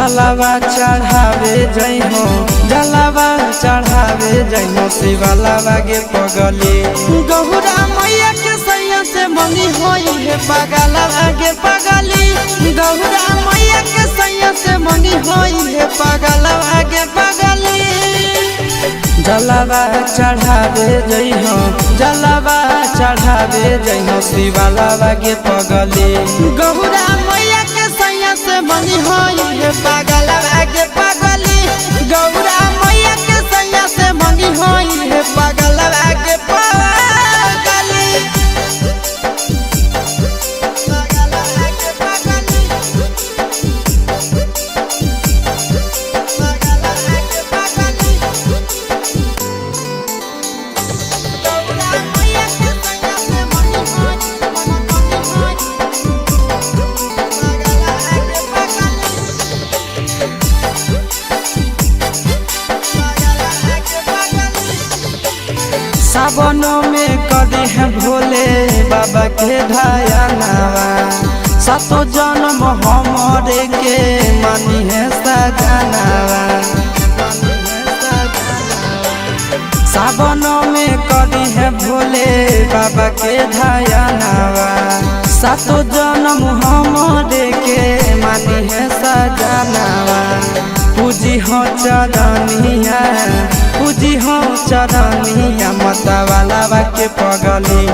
जलावा चढ़ावे जइहो जलावा चढ़ावे जइहो शिवलावा के पगली गौरा मैया के सैया से मंगी होई है पगलावा के पगली गौरा मैया के सैया से मंगी होई है पगलावा के पगली जलावा चढ़ावे जइहो जलावा चढ़ावे जइहो शिवलावा के पगली गौरा मैया के सैया से मंगी होई है पगलावा के पगली गौरा मैया के सैया से मंगी होई है पगलावा के पगली सावनों में कदी है भोले बाबा के ढायानावा सातो जन्म हमरे के मानी है सजनावा सावनों में कदी है भोले बाबा के ढायानावा सातो जन्म हमरे के मानी है सजनावा पूजी हो चरनिया पूजी हो चरनिया मतवालावा के पगली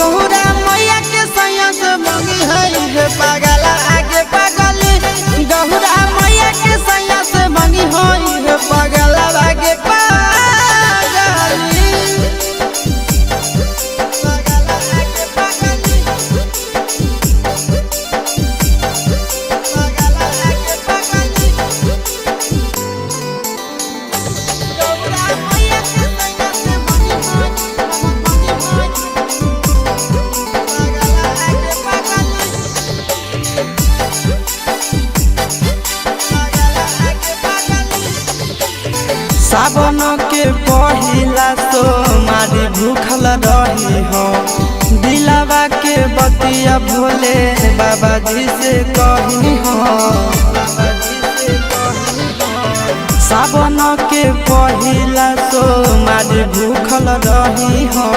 गौरा मैया के सैया से मंगी है पगला आगे पगली गौरा मैया के सैया से मंगी है पगला आगे पगली सावन के पहिला तो मारी भूखल रही हो दिलावा के बतिया भोले बाबा जी से कही हो सावन के पहिला तो मारी भूखल रही हो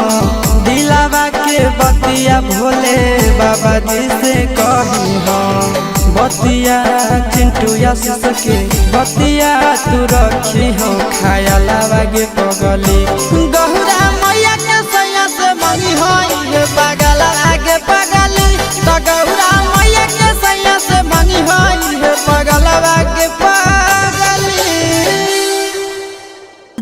दिलावा के बतिया भोले बाबा जी से कही हो बतिया चिंटू आशीष के बतिया तू रखी हो खायालावा के पगली गौरा मैया के सैया से मंगी होई पगला आगे पगली तो गौरा मैया के सैया से मंगी होई पगला आगे पगली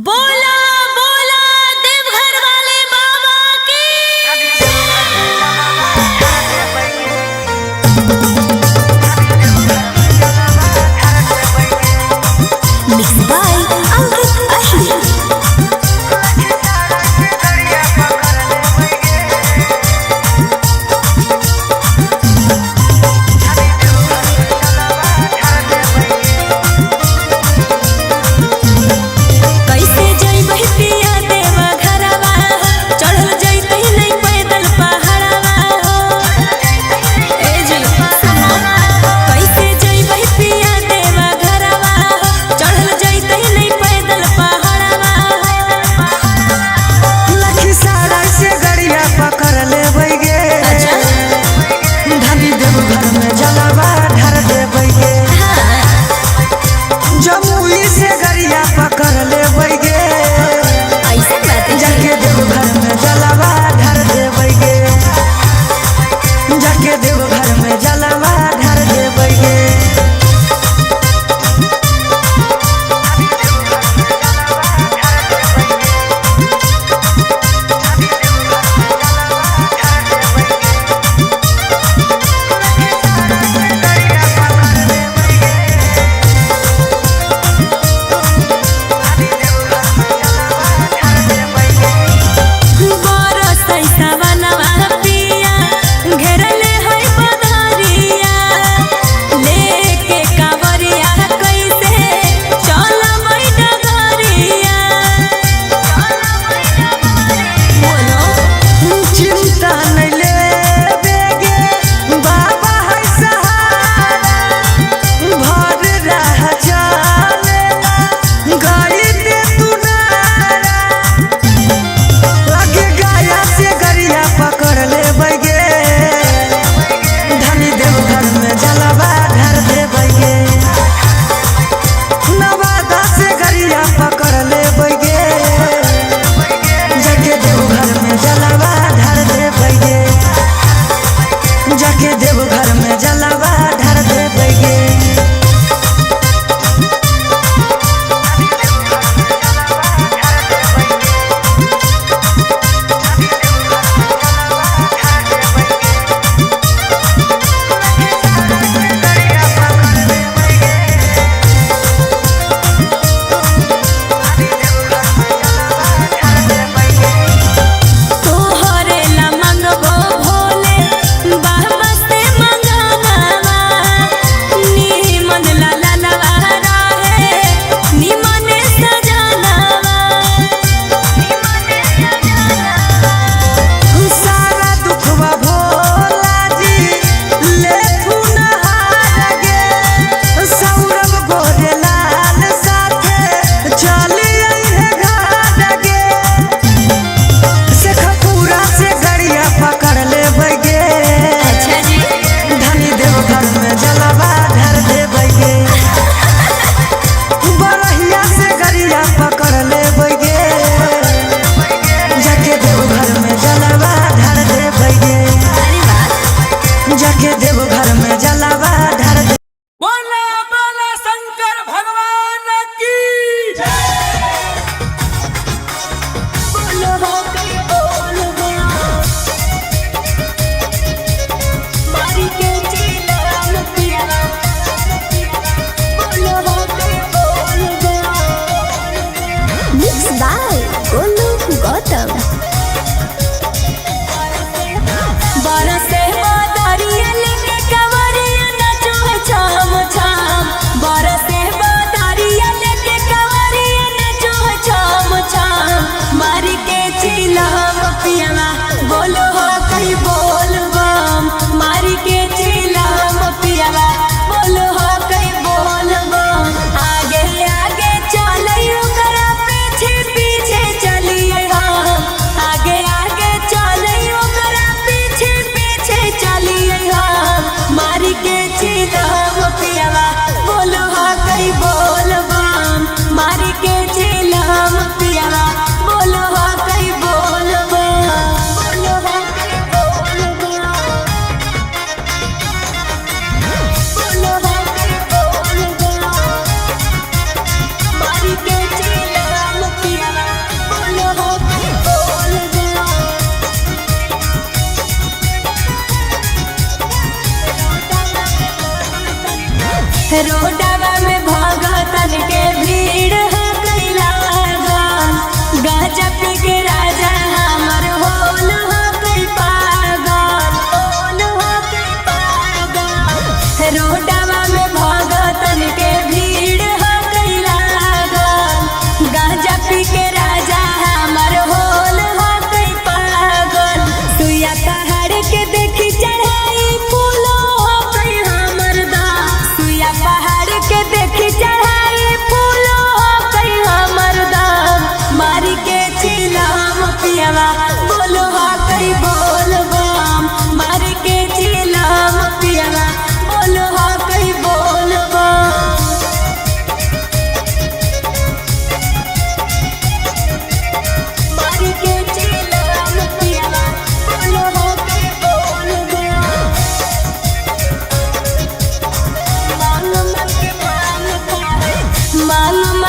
बोला बोला देवघर वाले बाबा की Mixed by Ankit Ashir.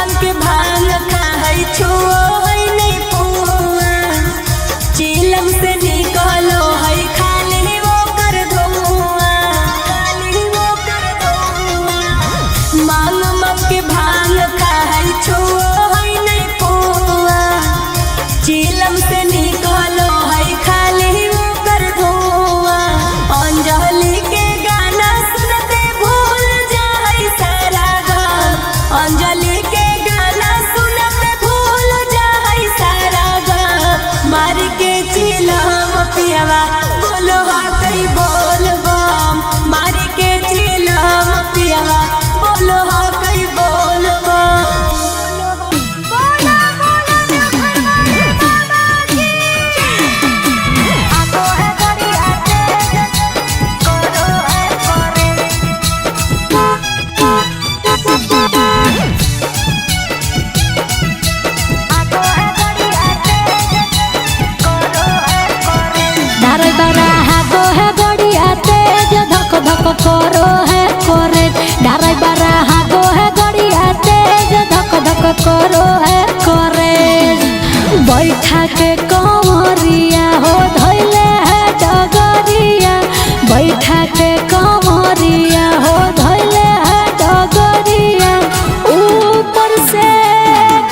मांग के भांग खाई छुओ है नहीं पुआ चिलम से निकलो है खाली वो कर धुआं खाली वो कर धुआं मांग मांग के भांग खाई छुओ है नहीं पुआ चिलम से निकलो है खाली वो कर धुआं अंजलि के गाना सुनते भूल जाए सारा गम अंजलि के गाना सुनते भूल जाए सारा गम मार के चिलम पियावा बोलो हा कई बोल बम मार के चिलम पियावा बोलो हा कई बोल बम बोला बोला बाबा की आको है बड़ी आते करो है करे आको है बड़ी आते करो है करे धारे बारा हागो है बढ़िया तेज धक धक करो है करे धारे बारा हागो है बढ़िया तेज धक धक करो है करे बैठा के कमरिया हो धैले है डगरिया बैठा के कमरिया हो धैले है डगरिया ऊपर से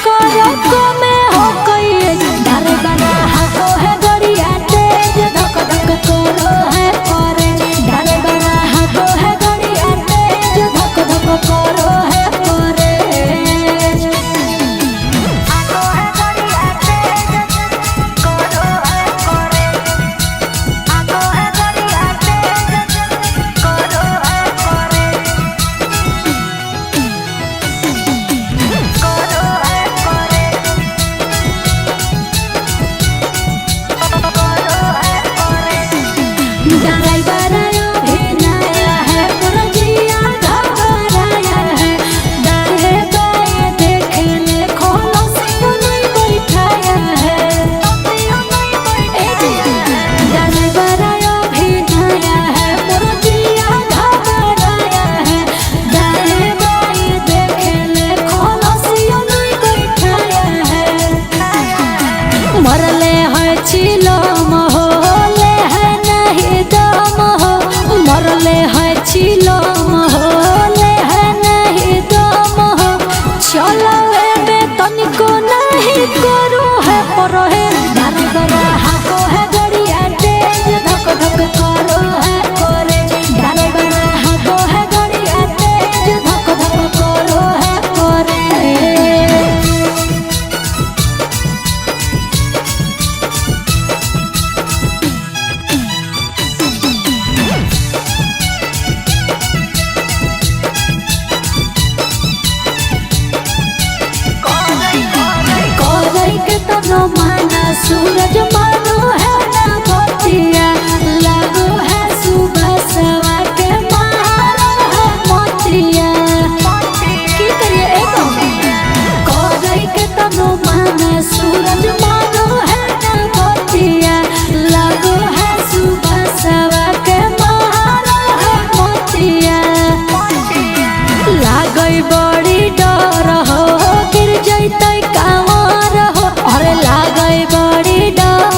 करो कमे हो कई धारे बारा हागो है बढ़िया तेज धक धक करो है करे धारे बारा हागो है बढ़िया तेज धक धक करो है करे आको है बढ़िया तेज करो है करे आको है बढ़िया तेज करो है करे करो है करे ड्राइवर अभिनया है पुरजिया घबराया है दाहे बाएं देखने खोलो सियो नहीं बैठाया है ड्राइवर अभिनया है पुरजिया घबराया है दाहे बाएं देखने खोलो सियो नहीं बैठाया है मरले है चिलम होले है नहीं दम हो मरले है चिलम होले है नहीं दम हो चलो बे तनिको नहीं करू है पर है धारे बरा हाको है गड़िया तेज धक धक करो है करे धारे बरा हाको है गड़िया तेज धक धक करो है करे कोई के तनो माना सूरज मानो है ना भतिया लागो है सुबह सवा के मारो है मोतिया की करिए एक कोई के तनो माना सूरज मानो है ना भतिया लागो है सुबह सवा के मारो है मोतिया लागई बड़ी डर हो गिर जैतै कांवर हो अरे लागई बड़ी डर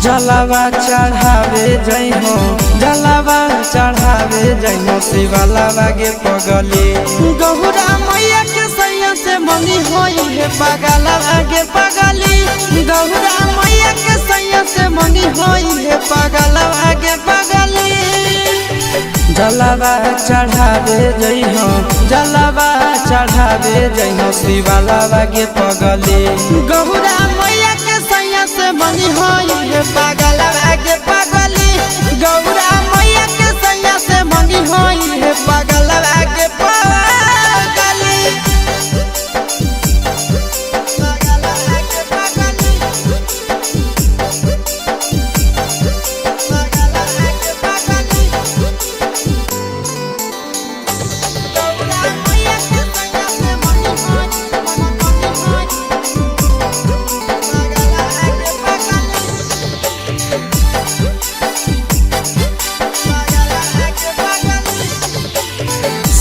जलावा चढ़ावे जइहो जलावा चढ़ावे जइहो शिवालावा गे पगली गौरा मैया के सैया से मंगी होई है पगलावा गे पगली गौरा मैया के सैया से मंगी होई है पगलावा गे पगली जलावा चढ़ावे जइहो जलावा चढ़ावे जइहो शिवालावा गे पगली गौरा मैया के सैया से मंगी होई है पगलावा गे पगली गौरा मैया के सैया से मंगी होई है पगलावा गे पगली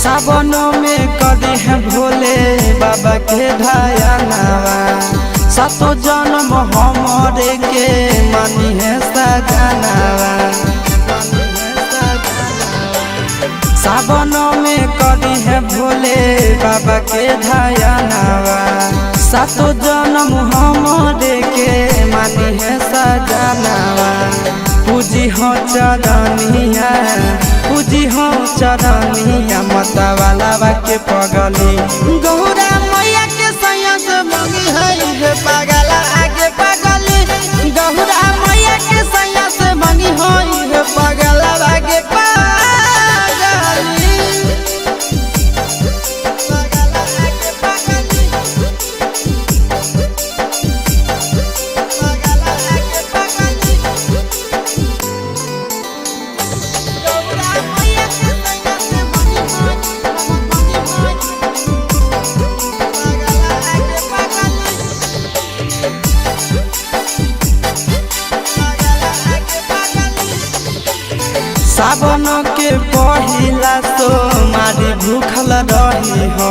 सावनों में कदी है भोले बाबा के ढायानावा सातो जन्म हमरे के मानी है सजनावा सावनों में कदी है भोले बाबा के ढायानावा सातो जन्म हमरे के मानी है सजनावा पूजी हो चरनिया पूजी हो चरनिया मतवालावा के पगली गौरा मैया के सैया से मंगी है पगला आगे पगली गौरा मैया के सैया से मंगी है पगला आगे सावन के पहिला तो मारी भूखल रही हो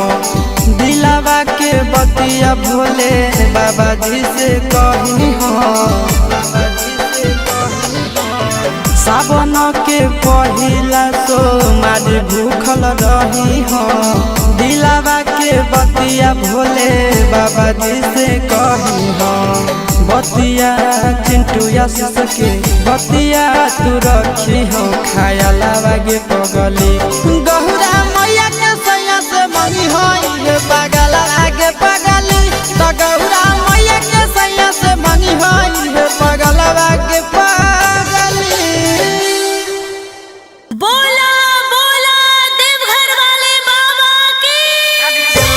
दिलावा के बतिया भोले बाबा जी से कही हो सावन के पहिला तो मारी भूखल रही हो दिलावा के बतिया भोले बाबा जी से कही हो बतिया चिंटू आशीष के बतिया तू रखी हो खायालावा गे पगली गौरा मैया के सैया से मंगी होई पगला आगे पगली तो गौरा मैया के सैया से मंगी होई पगला आगे पगली बोला बोला देवघर वाले बाबा की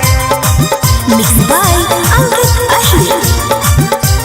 मिक्स बाय अंकित अहिर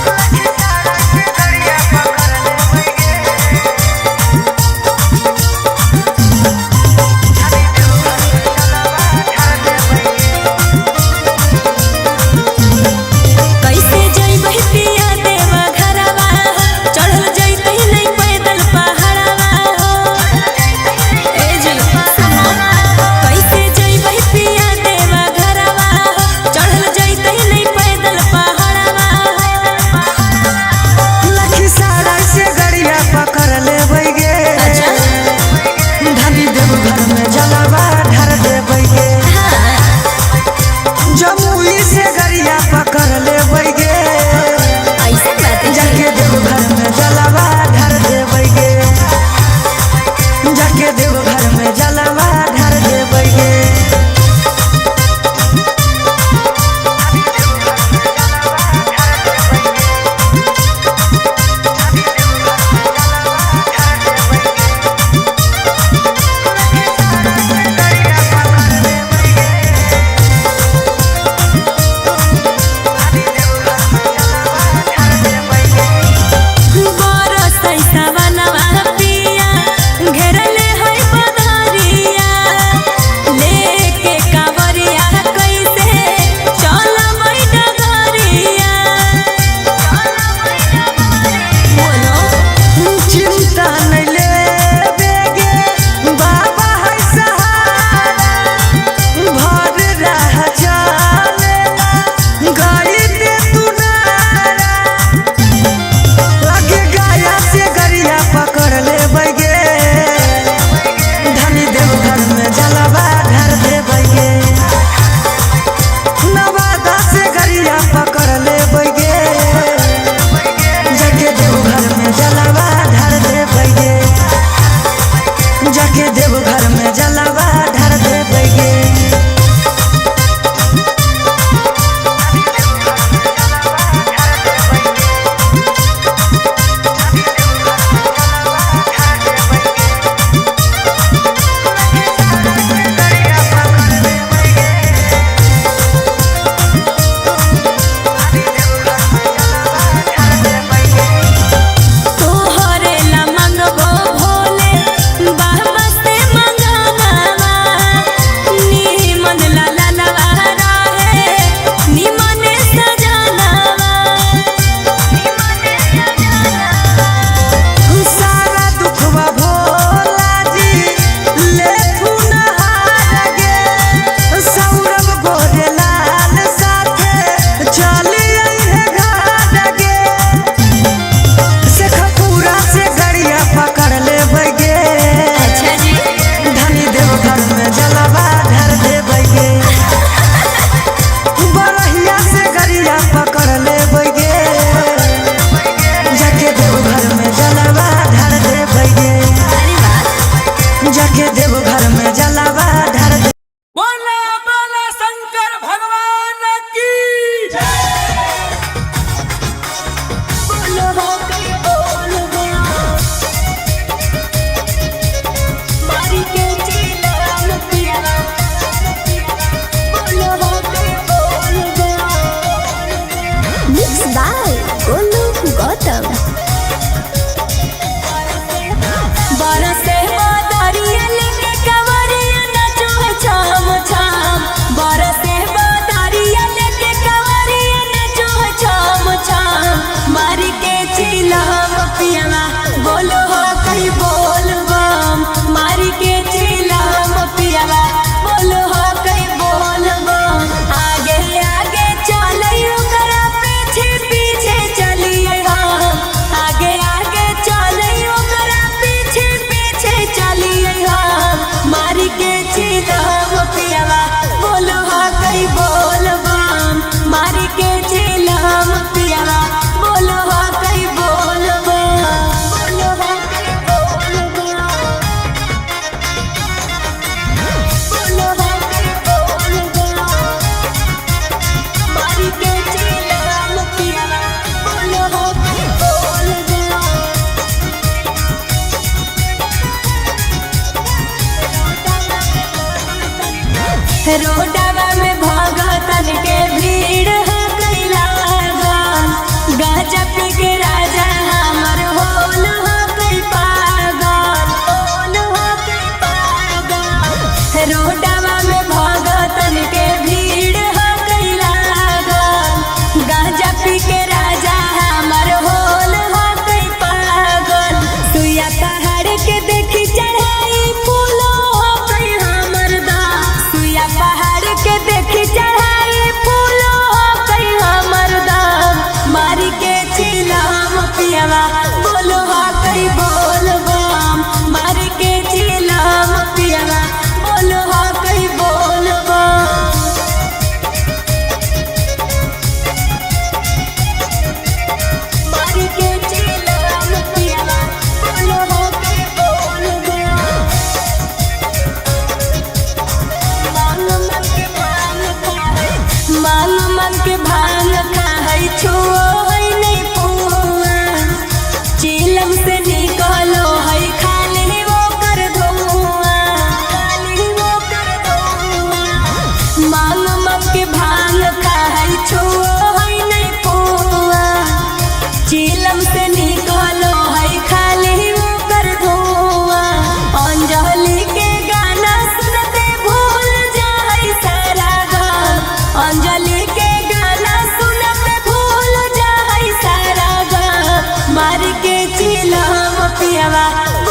समयवा